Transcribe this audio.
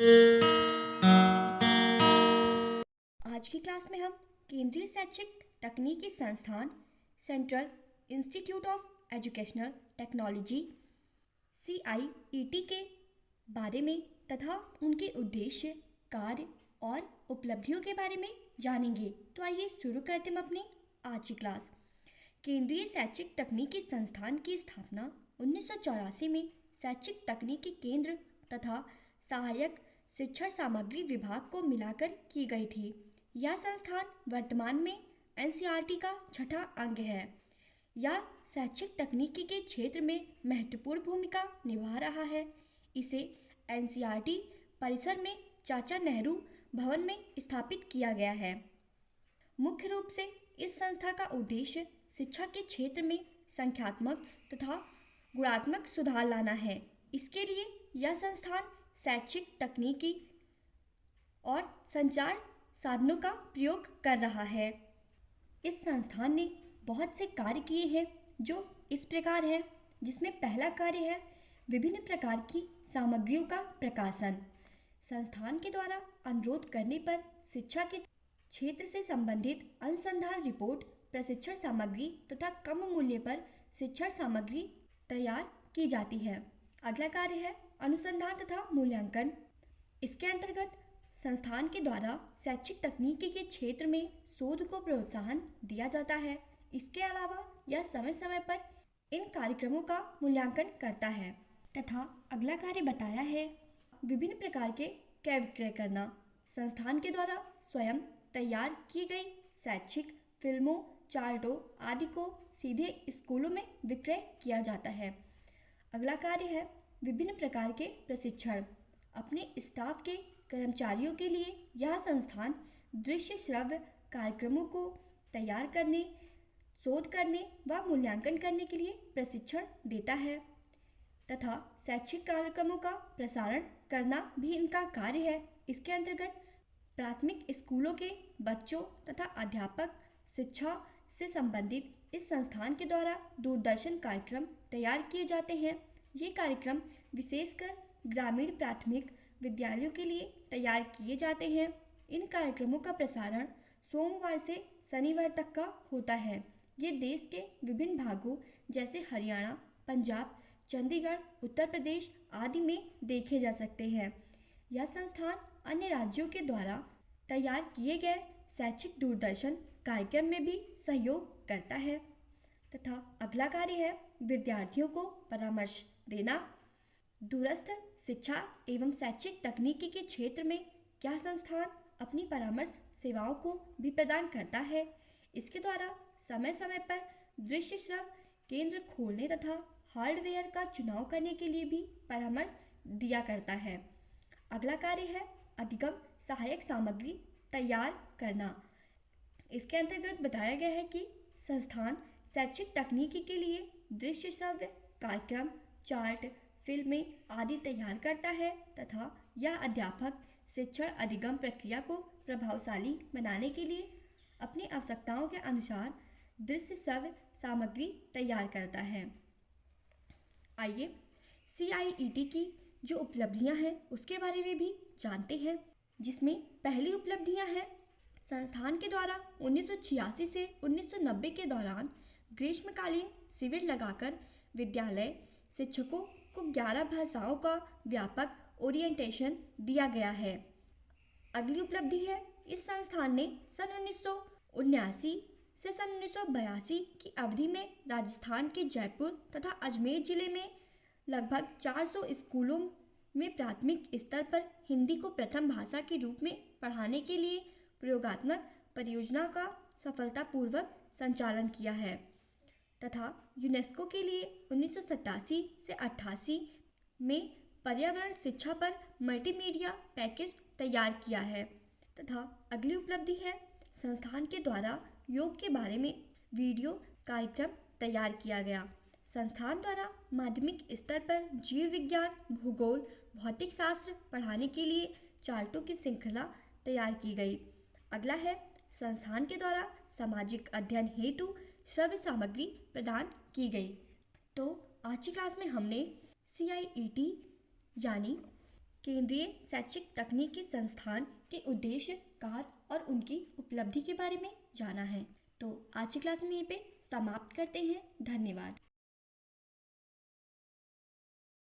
आज की क्लास में हम केंद्रीय शैक्षिक तकनीकी संस्थान central institute of educational technology CIET के बारे में तथा उनके उद्देश्य, कार्य और उपलब्धियों के बारे में जानेंगे। तो आइए शुरू करते हैं अपनी आज की क्लास। केंद्रीय शैक्षिक तकनीकी संस्थान की स्थापना 1984 में शैक्षिक तकनीकी केंद्र तथा सहायक शिक्षण सामग्री विभाग को मिलाकर की गई थी। यह संस्थान वर्तमान में NCERT का छठा अंग है। यह शैक्षिक तकनीकी के क्षेत्र में महत्वपूर्ण भूमिका निभा रहा है। इसे NCERT परिसर में चाचा नेहरू भवन में स्थापित किया गया है। मुख्य रूप से इस संस्था का उद्देश्य शिक्षा के क्षेत्र में संख्यात्मक तथा गुणात्मक सुधार लाना है। इसके लिए यह संस्थान शैक्षिक तकनीकी और संचार साधनों का प्रयोग कर रहा है। इस संस्थान ने बहुत से कार्य किए हैं जो इस प्रकार है, जिसमें पहला कार्य है विभिन्न प्रकार की सामग्रियों का प्रकाशन। संस्थान के द्वारा अनुरोध करने पर शिक्षा के क्षेत्र से संबंधित अनुसंधान रिपोर्ट, प्रशिक्षण सामग्री तथा कम मूल्य पर शिक्षण सामग्री तैयार की जाती है। अगला कार्य है अनुसंधान तथा मूल्यांकन। इसके अंतर्गत संस्थान के द्वारा शैक्षिक तकनीकी के क्षेत्र में शोध को प्रोत्साहन दिया जाता है। इसके अलावा यह समय समय पर इन कार्यक्रमों का मूल्यांकन करता है। तथा अगला कार्य बताया है विभिन्न प्रकार के क्रय विक्रय करना। संस्थान के द्वारा स्वयं तैयार की गई शैक्षिक फिल्मों, चार्टों आदि को सीधे स्कूलों में विक्रय किया जाता है। अगला कार्य है विभिन्न प्रकार के प्रशिक्षण। अपने स्टाफ के कर्मचारियों के लिए यह संस्थान दृश्य श्रव्य कार्यक्रमों को तैयार करने, शोध करने व मूल्यांकन करने के लिए प्रशिक्षण देता है तथा शैक्षिक कार्यक्रमों का प्रसारण करना भी इनका कार्य है। इसके अंतर्गत प्राथमिक स्कूलों के बच्चों तथा अध्यापक शिक्षा से संबंधित इस संस्थान के द्वारा दूरदर्शन कार्यक्रम तैयार किए जाते हैं। ये कार्यक्रम विशेषकर ग्रामीण प्राथमिक विद्यालयों के लिए तैयार किए जाते हैं। इन कार्यक्रमों का प्रसारण सोमवार से शनिवार तक का होता है। ये देश के विभिन्न भागों जैसे हरियाणा, पंजाब, चंडीगढ़, उत्तर प्रदेश आदि में देखे जा सकते हैं। यह संस्थान अन्य राज्यों के द्वारा तैयार किए गए शैक्षिक दूरदर्शन कार्यक्रम में भी सहयोग करता है। तथा अगला कार्य है विद्यार्थियों को परामर्श देना। दूरस्थ शिक्षा एवं शैक्षिक तकनीकी के क्षेत्र में यह संस्थान अपनी परामर्श सेवाओं को भी प्रदान करता है। इसके द्वारा समय समय पर दृश्य श्रव्य केंद्र खोलने तथा हार्डवेयर का चुनाव करने के लिए भी परामर्श दिया करता है। अगला कार्य है अधिगम सहायक सामग्री तैयार करना। इसके अंतर्गत बताया गया है कि संस्थान शैक्षिक तकनीकी के लिए दृश्य श्रव्य कार्यक्रम, चार्ट, फिल्में आदि तैयार करता है तथा यह अध्यापक शिक्षण अधिगम प्रक्रिया को प्रभावशाली बनाने के लिए अपनी आवश्यकताओं के अनुसार दृश्य श्रव्य सामग्री तैयार करता है। आइए CIET की जो उपलब्धियां हैं उसके बारे में भी जानते हैं, जिसमें पहली उपलब्धियां हैं संस्थान के द्वारा 1986 से 1990 के दौरान ग्रीष्मकालीन शिविर लगाकर विद्यालय शिक्षकों को 11 भाषाओं का व्यापक ओरिएंटेशन दिया गया है। अगली उपलब्धि है इस संस्थान ने सन 1979 से सन 1982 की अवधि में राजस्थान के जयपुर तथा अजमेर जिले में लगभग 400 स्कूलों में प्राथमिक स्तर पर हिंदी को प्रथम भाषा के रूप में पढ़ाने के लिए प्रयोगात्मक परियोजना का सफलतापूर्वक संचालन किया है तथा यूनेस्को के लिए 1987 से 88 में पर्यावरण शिक्षा पर मल्टीमीडिया पैकेज तैयार किया है। तथा अगली उपलब्धि है संस्थान के द्वारा योग के बारे में वीडियो कार्यक्रम तैयार किया गया। संस्थान द्वारा माध्यमिक स्तर पर जीव विज्ञान, भूगोल, भौतिक शास्त्र पढ़ाने के लिए चार्टों की श्रृंखला तैयार की गई। अगला है संस्थान के द्वारा सामाजिक अध्ययन हेतु श्रव्य सामग्री प्रदान की गई। तो आज की क्लास में हमने CIET यानी केंद्रीय शैक्षिक तकनीकी संस्थान के उद्देश्य, कार्य और उनकी उपलब्धि के बारे में जाना है। तो आज की क्लास में यहीं पे समाप्त करते हैं। धन्यवाद।